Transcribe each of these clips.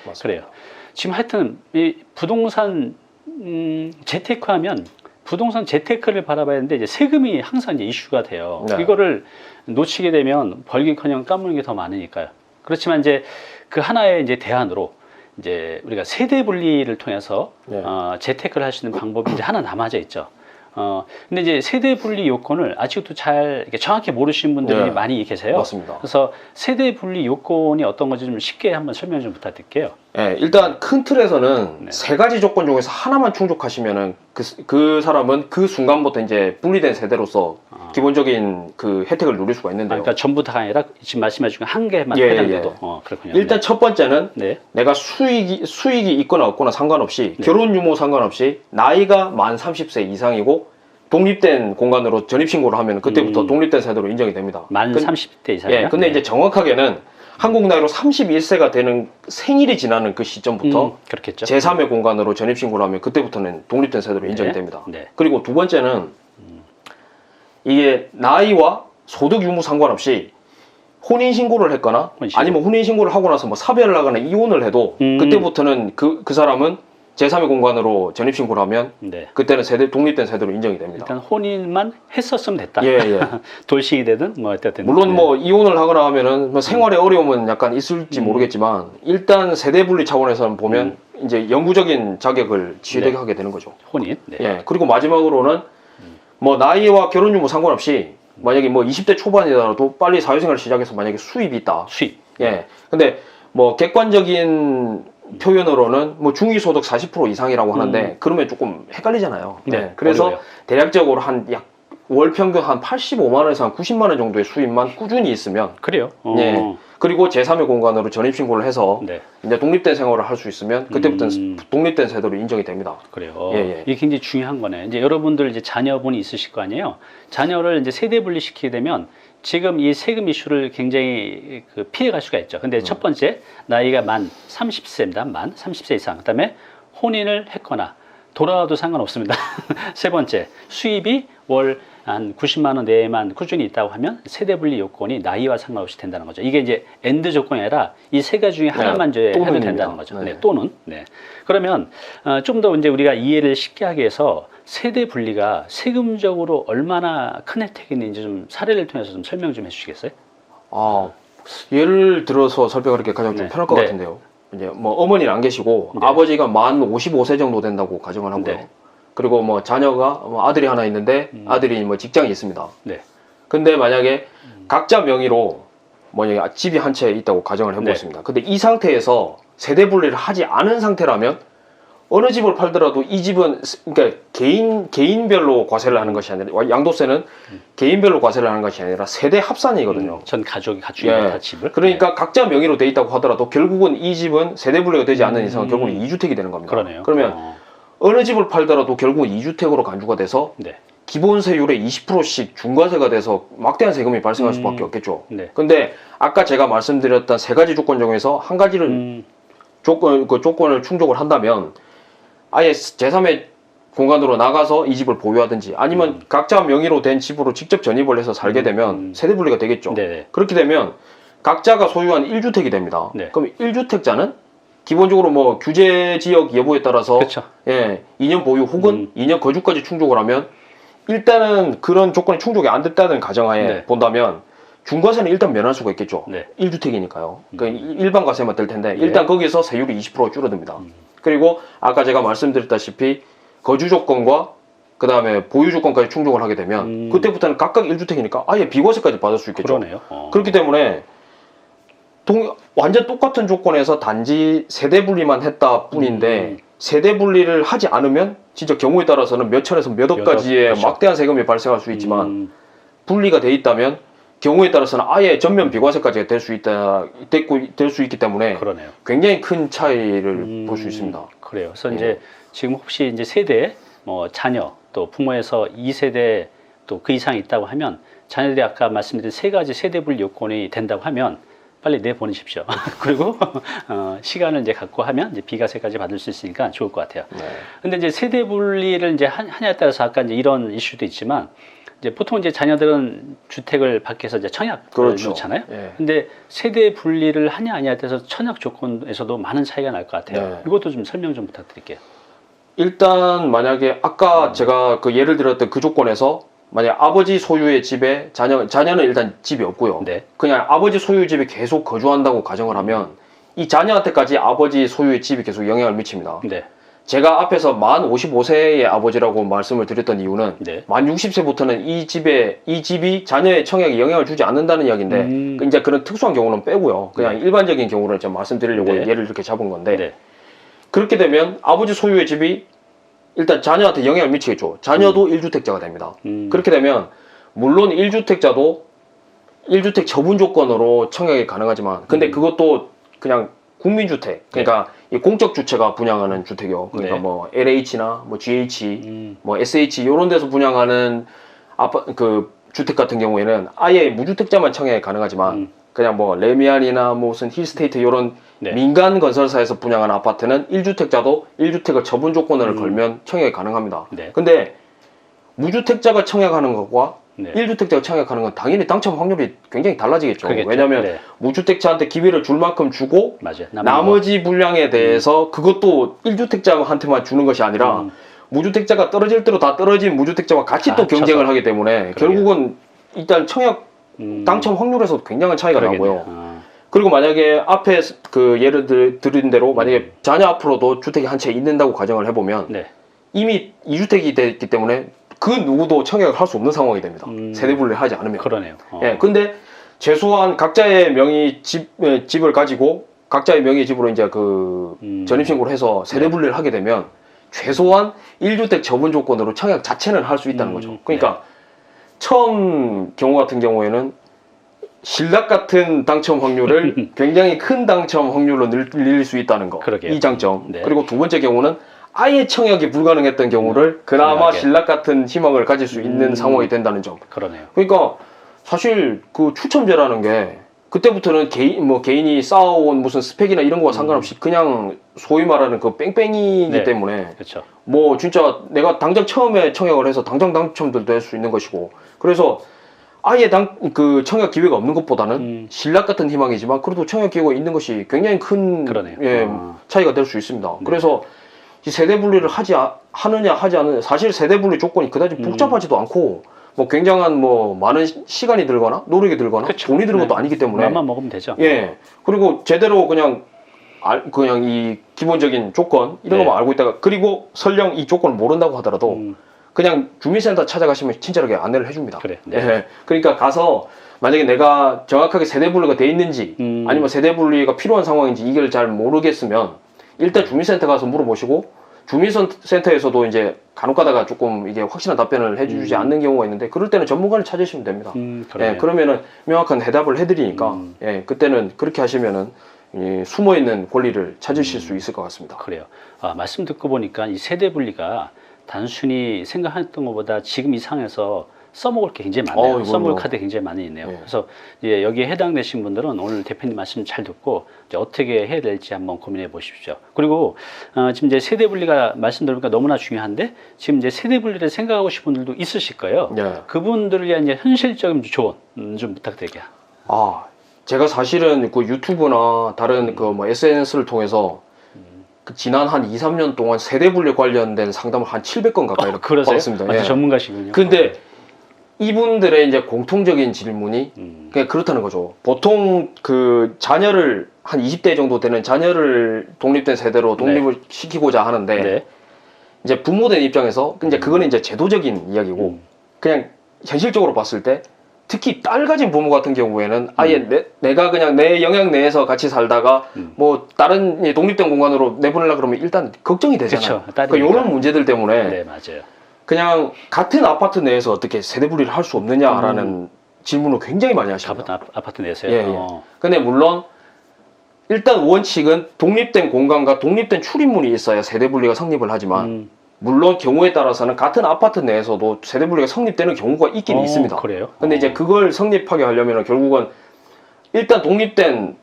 맞습니다. 그래요. 지금 하여튼 이 부동산 재테크하면 부동산 재테크를 바라봐야 되는데 이제 세금이 항상 이제 이슈가 돼요. 네. 이거를 놓치게 되면 벌기커녕 까무는 게 더 많으니까요. 그렇지만 이제 그 하나의 이제 대안으로 이제 우리가 세대 분리를 통해서 네. 재테크를 할 수 있는 방법이 이제 하나 남아져 있죠. 근데 이제 세대 분리 요건을 아직도 잘 이렇게 정확히 모르시는 분들이 네. 많이 계세요. 맞습니다. 그래서 세대 분리 요건이 어떤 건지 좀 쉽게 한번 설명 좀 부탁드릴게요. 네, 일단 큰 틀에서는 네. 세 가지 조건 중에서 하나만 충족하시면은 그 사람은 그 순간부터 이제 분리된 세대로서 기본적인 그 혜택을 누릴 수가 있는데요. 그러니까 전부 다가 아니라 지금 말씀하신 중 한 개만 예, 해당돼도. 예. 그렇군요. 일단 네. 첫 번째는 네. 내가 수익이 있거나 없거나 상관없이 네. 결혼 유무 상관없이 나이가 만 30세 이상이고 독립된 공간으로 전입신고를 하면 그때부터 독립된 세대로 인정이 됩니다. 만 30대 이상이요? 예, 근데 이제 정확하게는 한국 나이로 31세가 되는 생일이 지나는 그 시점부터 그렇겠죠. 제3의 공간으로 전입신고를 하면 그때부터는 독립된 세대로 인정이 네. 됩니다. 네. 그리고 두 번째는 이게 나이와 소득 유무 상관없이 혼인신고를 했거나 혼인신고. 아니면 혼인신고를 하고 나서 뭐 사별을 하거나 이혼을 해도 그때부터는 그 사람은 제3의 공간으로 전입신고를 하면 네. 그때는 독립된 세대로 인정이 됩니다. 일단 혼인만 했었으면 됐다. 예, 예. 돌싱이 되든 뭐 어쨌든. 물론 네. 뭐 이혼을 하거나 하면은 뭐 생활에 어려움은 약간 있을지 모르겠지만 일단 세대 분리 차원에서는 보면 이제 영구적인 자격을 취득하게 네. 되는 거죠. 혼인. 네. 예. 그리고 마지막으로는 뭐 나이와 결혼 유무 상관없이 만약에 뭐 20대 초반이더라도 빨리 사회생활을 시작해서 만약에 수입이 있다. 수입. 예. 근데 뭐 객관적인 표현으로는 뭐 중위소득 40% 이상이라고 하는데 그러면 조금 헷갈리잖아요. 네, 네. 그래서 어려워요. 대략적으로 한 약 월 평균 한 85만 원에서 한 90만 원 정도의 수입만 꾸준히 있으면 그래요. 예. 그리고 제3의 공간으로 전입신고를 해서 네. 이제 독립된 생활을 할 수 있으면 그때부터는 독립된 세대로 인정이 됩니다. 그래요. 예, 예. 이게 굉장히 중요한 거네. 이제 여러분들 이제 자녀분이 있으실 거 아니에요. 자녀를 이제 세대 분리시키게 되면 지금 이 세금 이슈를 굉장히 그 피해갈 수가 있죠. 근데 첫 번째 나이가 만 30세입니다. 만 30세 이상. 그다음에 혼인을 했거나 돌아와도 상관없습니다. 세 번째 수입이 월 한 90만 원 내에만 꾸준히 있다고 하면 세대 분리 요건이 나이와 상관없이 된다는 거죠. 이게 이제 엔드 조건이 아니라 이 세 가지 중에 하나만 이제 하면 또는입니다. 된다는 거죠. 네. 네, 또는. 네. 그러면 좀 더 이제 우리가 이해를 쉽게 하기 위해서 세대 분리가 세금적으로 얼마나 큰 혜택이 있는지 좀 사례를 통해서 좀 설명 좀 해주시겠어요? 아, 예를 들어서 설명하는 게 가장 좀 네. 편할 것 네. 같은데요. 이제 뭐 어머니는 안 계시고 네. 아버지가 만 55세 정도 된다고 가정을 하고요. 네. 그리고 뭐 자녀가 뭐 아들이 하나 있는데 아들이 뭐 직장이 있습니다. 네. 근데 만약에 각자 명의로 뭐 집이 한 채 있다고 가정을 해보겠습니다. 네. 근데 이 상태에서 세대 분리를 하지 않은 상태라면 어느 집을 팔더라도 이 집은 그러니까 개인별로 과세를 하는 것이 아니라 양도세는 개인별로 과세를 하는 것이 아니라 세대 합산이거든요. 전 가족이 갖추고 있는 다 집을. 그러니까 각자 명의로 돼 있다고 하더라도 결국은 이 집은 세대 분리가 되지 않는 이상 결국은 2주택이 되는 겁니다. 그러네요. 그러면 어느 집을 팔더라도 결국은 2주택으로 간주가 돼서 네. 기본세율의 20%씩 중과세가 돼서 막대한 세금이 발생할 수밖에 없겠죠. 네. 근데 아까 제가 말씀드렸던 세 가지 조건 중에서 한 가지를 조건을 충족을 한다면 아예 제3의 공간으로 나가서 이 집을 보유하든지 아니면 각자 명의로 된 집으로 직접 전입을 해서 살게 되면 세대 분리가 되겠죠. 네네. 그렇게 되면 각자가 소유한 1주택이 됩니다. 네. 그럼 1주택자는 기본적으로 뭐 규제 지역 여부에 따라서 그렇죠. 예, 2년 보유 혹은 2년 거주까지 충족을 하면 일단은 그런 조건이 충족이 안 됐다는 가정하에 네. 본다면 중과세는 일단 면할 수가 있겠죠. 네. 1주택이니까요. 그러니까 일반 과세만 될 텐데 네. 일단 거기에서 세율이 20% 줄어듭니다. 그리고 아까 제가 말씀드렸다시피 거주 조건과 그 다음에 보유 조건까지 충족을 하게 되면 그때부터는 각각 1주택이니까 아예 비과세까지 받을 수 있겠죠. 그러네요. 그렇기 때문에 완전 똑같은 조건에서 단지 세대 분리만 했다 뿐인데 세대 분리를 하지 않으면 진짜 경우에 따라서는 몇 천에서 몇 억까지의 그렇죠. 막대한 세금이 발생할 수 있지만 분리가 돼 있다면 경우에 따라서는 아예 전면 비과세까지 될 수 있기 때문에 그러네요. 굉장히 큰 차이를 볼 수 있습니다. 그래요. 그래서 예. 이제 지금 혹시 이제 세대, 뭐 자녀, 또 부모에서 2세대 또 그 이상이 있다고 하면 자녀들이 아까 말씀드린 세 가지 세대 분리 요건이 된다고 하면 빨리 내보내십시오. 그리고 시간을 이제 갖고 하면 이제 비과세까지 받을 수 있으니까 좋을 것 같아요. 네. 근데 이제 세대 분리를 이제 하냐에 따라서 아까 이제 이런 이슈도 있지만 이제 보통 이제 자녀들은 주택을 밖에서 이제 청약을 그렇죠. 놓잖아요. 예. 근데 세대 분리를 하냐 아니냐에 대해서 청약 조건에서도 많은 차이가 날 것 같아요. 네. 이것도 좀 설명 좀 부탁드릴게요. 일단 만약에 아까 제가 그 예를 들었던 그 조건에서 만약 아버지 소유의 집에 자녀는 일단 집이 없고요. 네. 그냥 아버지 소유의 집에 계속 거주한다고 가정을 하면 이 자녀한테까지 아버지 소유의 집이 계속 영향을 미칩니다. 네. 제가 앞에서 만 55세의 아버지라고 말씀을 드렸던 이유는 네. 만 60세부터는 이 집이 자녀의 청약에 영향을 주지 않는다는 이야기인데 이제 그런 특수한 경우는 빼고요. 그냥 일반적인 경우를 제가 말씀드리려고 네. 예를 이렇게 잡은 건데 네. 그렇게 되면 아버지 소유의 집이 일단 자녀한테 영향을 미치겠죠. 자녀도 1주택자가 됩니다. 그렇게 되면 물론 1주택자도 1주택 처분 조건으로 청약이 가능하지만 근데 그것도 그냥 국민주택 그러니까 이 공적 주체가 분양하는 주택이요. 그러니까 네. 뭐 LH나 뭐 GH, 뭐 SH 이런 데서 분양하는 그 주택 같은 경우에는 아예 무주택자만 청약이 가능하지만 그냥 뭐 레미안이나 무슨 힐스테이트 이런 네. 민간 건설사에서 분양한 아파트는 1주택자도 1주택을 처분 조건을 걸면 청약이 가능합니다. 네. 근데 무주택자가 청약하는 것과 네. 1주택자가 청약하는 건 당연히 당첨 확률이 굉장히 달라지겠죠. 그러겠죠. 왜냐하면 네. 무주택자한테 기회를 줄 만큼 주고 맞아요. 나머지 분량에 대해서 그것도 1주택자한테만 주는 것이 아니라 무주택자가 떨어질 대로 다 떨어진 무주택자와 같이 또 쳐서. 경쟁을 하기 때문에 결국은 일단 청약 당첨 확률에서 굉장한 차이가 그러겠네요. 나고요. 그리고 만약에 앞에 그 예를 드린 대로 만약에 자녀 앞으로도 주택이 한 채 있는다고 가정을 해보면 네. 이미 2주택이 됐기 때문에 그 누구도 청약을 할 수 없는 상황이 됩니다. 세대 분리를 하지 않으면. 그러네요. 예, 근데 최소한 각자의 명의 집을 가지고 각자의 명의 집으로 이제 그 전입신고를 해서 세대 분리를 하게 되면 최소한 1주택 처분 조건으로 청약 자체는 할 수 있다는 거죠. 그러니까 처음 경우 같은 경우에는 신락 같은 당첨 확률을 굉장히 큰 당첨 확률로 늘릴 수 있다는 거. 그러게요. 이 장점. 네. 그리고 두 번째 경우는 아예 청약이 불가능했던 경우를 그나마 편하게. 신락 같은 희망을 가질 수 있는 상황이 된다는 점. 그러네요. 그러니까 사실 그 추첨제라는 게 그때부터는 개인이 쌓아온 무슨 스펙이나 이런 거와 상관없이 그냥 소위 말하는 그 뺑뺑이기 네. 때문에 그렇죠. 뭐 진짜 내가 당장 처음에 청약을 해서 당장 당첨도 될 수 있는 것이고 그래서 아예 그 청약 기회가 없는 것보다는 신락 같은 희망이지만 그래도 청약 기회가 있는 것이 굉장히 큰 그러네요. 예, 차이가 될 수 있습니다. 그래서 이 세대 분리를 하느냐 하지 않느냐 사실 세대 분리 조건이 그다지 복잡하지도 않고 뭐 굉장한 뭐 많은 시간이 들거나 노력이 들거나 그쵸. 돈이 드는 네. 것도 아니기 때문에 마음만 먹으면 되죠. 예 그리고 제대로 그냥 이 기본적인 조건 이런 네. 것만 알고 있다가 그리고 설령 이 조건을 모른다고 하더라도 그냥 주민센터 찾아가시면 친절하게 안내를 해줍니다. 그래. 네. 예, 그러니까 가서 만약에 내가 정확하게 세대 분리가 돼 있는지 아니면 세대 분리가 필요한 상황인지 이걸 잘 모르겠으면 일단 주민센터 가서 물어보시고 주민센터에서도 이제 간혹 가다가 조금 이게 확실한 답변을 해주지 않는 경우가 있는데 그럴 때는 전문가를 찾으시면 됩니다. 예, 그러면은 명확한 해답을 해드리니까 예, 그때는 그렇게 하시면은 숨어 있는 권리를 찾으실 수 있을 것 같습니다. 그래요. 말씀 듣고 보니까 이 세대 분리가 단순히 생각했던 것보다 지금 이 상황에서 써먹을 게 굉장히 많네요. 써먹을 카드 굉장히 많이 있네요. 네. 그래서 이제 여기에 해당되신 분들은 오늘 대표님 말씀 잘 듣고 이제 어떻게 해야 될지 한번 고민해 보십시오. 그리고 지금 이제 세대 분리가 말씀 들으니까 너무나 중요한데 지금 이제 세대 분리를 생각하고 싶은 분들도 있으실 거예요. 네. 그분들을 위한 이제 현실적인 조언 좀 부탁드릴게요. 제가 사실은 그 유튜브나 다른 그 뭐 SNS를 통해서 그 지난 한 2, 3년 동안 세대 분리 관련된 상담을 한 700건 가까이 그러세요? 받았습니다. 완전 전문가시군요. 근데 이분들의 이제 공통적인 질문이 그냥 그렇다는 거죠. 보통 그 자녀를 한 20대 정도 되는 자녀를 독립된 세대로 독립을 시키고자 하는데 네. 이제 부모된 입장에서 이제 그거는 이제 제도적인 이야기고 그냥 현실적으로 봤을 때 특히 딸 가진 부모 같은 경우에는 아예 내가 그냥 내 영향 내에서 같이 살다가 뭐 다른 독립된 공간으로 내보내려 그러면 일단 걱정이 되잖아요. 그쵸, 그러니까 이런 문제들 때문에 네, 맞아요. 그냥 같은 아파트 내에서 어떻게 세대 분리를 할 수 없느냐라는 질문을 굉장히 많이 하십니다. 아파트 내세요? 예, 예. 근데 물론 일단 원칙은 독립된 공간과 독립된 출입문이 있어야 세대 분리가 성립을 하지만 물론 경우에 따라서는 같은 아파트 내에서도 세대 분리가 성립되는 경우가 있긴 있습니다. 그래요? 근데 이제 그걸 성립하게 하려면 결국은 일단 독립된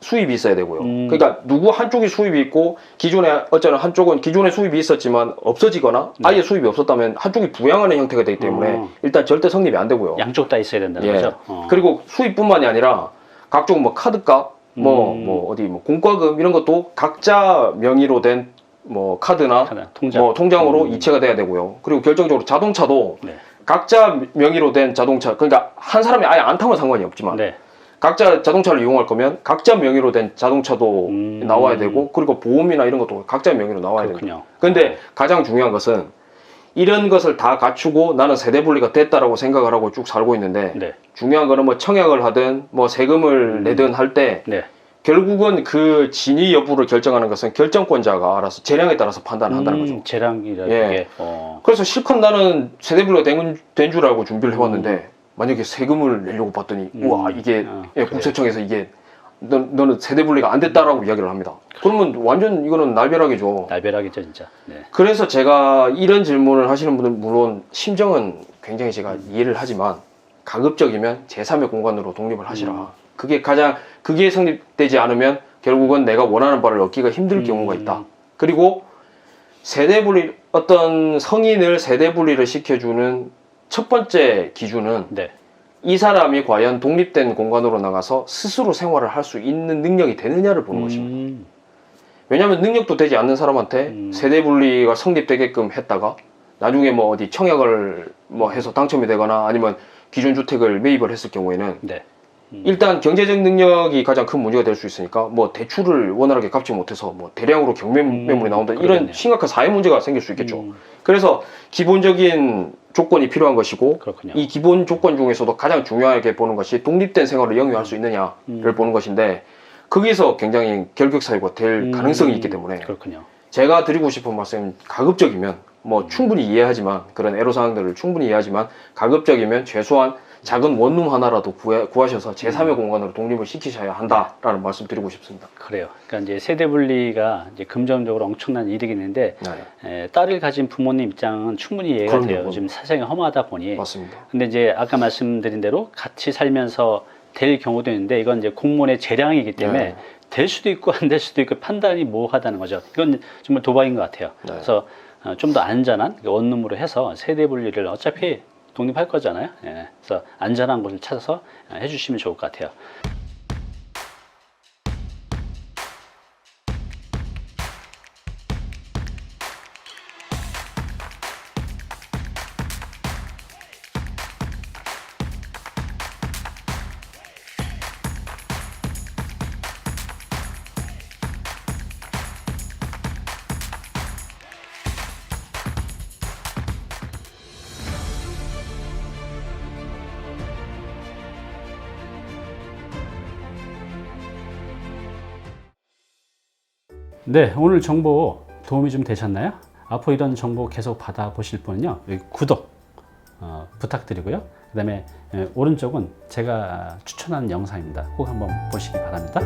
수입이 있어야 되고요. 그러니까 누구 한쪽이 수입이 있고 기존에 어쩌나 한쪽은 기존에 수입이 있었지만 없어지거나 네. 아예 수입이 없었다면 한쪽이 부양하는 형태가 되기 때문에 일단 절대 성립이 안 되고요. 양쪽 다 있어야 된다는 예. 거죠. 그리고 수입뿐만이 아니라 각종 뭐 카드값, 뭐 어디 뭐 공과금 이런 것도 각자 명의로 된 뭐 카드나 통장. 뭐 통장으로 이체가 돼야 되고요. 그리고 결정적으로 자동차도 네. 각자 명의로 된 자동차, 그러니까 한 사람이 아예 안 타면 상관이 없지만 네. 각자 자동차를 이용할 거면 각자 명의로 된 자동차도 나와야 되고, 그리고 보험이나 이런 것도 각자 명의로 나와야 되고. 그렇군요. 근데 가장 중요한 것은 이런 것을 다 갖추고 나는 세대 분리가 됐다라고 생각을 하고 쭉 살고 있는데, 네. 중요한 거는 뭐 청약을 하든 뭐 세금을 내든 할 때 네. 결국은 그 진위 여부를 결정하는 것은 결정권자가 알아서 재량에 따라서 판단한다는 거죠. 재량이라는 예. 게. 그래서 실컷 나는 세대 분리가 된 줄 알고 준비를 해왔는데 만약에 세금을 내려고 봤더니 우와 이게 국세청에서 이게 너는 세대 분리가 안 됐다라고 이야기를 합니다. 그러면 완전 이거는 날벼락이죠. 날벼락이죠 진짜. 네. 그래서 제가 이런 질문을 하시는 분들 물론 심정은 굉장히 제가 이해를 하지만 가급적이면 제3의 공간으로 독립을 하시라. 그게 성립되지 않으면 결국은 내가 원하는 바를 얻기가 힘들 경우가 있다. 그리고 세대 분리, 어떤 성인을 세대 분리를 시켜주는 첫 번째 기준은 네. 이 사람이 과연 독립된 공간으로 나가서 스스로 생활을 할 수 있는 능력이 되느냐를 보는 것입니다. 왜냐하면 능력도 되지 않는 사람한테 세대 분리가 성립되게끔 했다가 나중에 뭐 어디 청약을 뭐 해서 당첨이 되거나 아니면 기존 주택을 매입을 했을 경우에는 네. 일단 경제적 능력이 가장 큰 문제가 될 수 있으니까 뭐 대출을 원활하게 갚지 못해서 뭐 대량으로 경매 매물이 나온다, 이런 그러겠네요. 심각한 사회 문제가 생길 수 있겠죠. 그래서 기본적인 조건이 필요한 것이고, 그렇군요. 이 기본 조건 중에서도 가장 중요하게 보는 것이 독립된 생활을 영위할 수 있느냐를 보는 것인데, 거기서 굉장히 결격 사유가 될 가능성이 있기 때문에 그렇군요. 제가 드리고 싶은 말씀은 가급적이면 뭐 충분히 이해하지만, 그런 애로사항들을 충분히 이해하지만 가급적이면 최소한 작은 원룸 하나라도 구하셔서 제3의 공간으로 독립을 시키셔야 한다라는 말씀 드리고 싶습니다. 그래요. 그러니까 이제 세대 분리가 이제 금전적으로 엄청난 이득이 있는데 네. 딸을 가진 부모님 입장은 충분히 이해가 그럼요, 돼요. 그럼요. 지금 사정이 험하다 보니. 맞습니다. 근데 이제 아까 말씀드린 대로 같이 살면서 될 경우도 있는데, 이건 이제 공무원의 재량이기 때문에 네. 될 수도 있고 안 될 수도 있고 판단이 모호하다는 거죠. 이건 정말 도박인 것 같아요. 네. 그래서 좀 더 안전한 원룸으로 해서 세대 분리를 어차피 독립할 거잖아요. 예. 그래서 안전한 곳을 찾아서 해주시면 좋을 것 같아요. 네, 오늘 정보 도움이 좀 되셨나요? 앞으로 이런 정보 계속 받아보실 분은요, 여기 구독 부탁드리고요. 그 다음에 오른쪽은 제가 추천하는 영상입니다. 꼭 한번 보시기 바랍니다.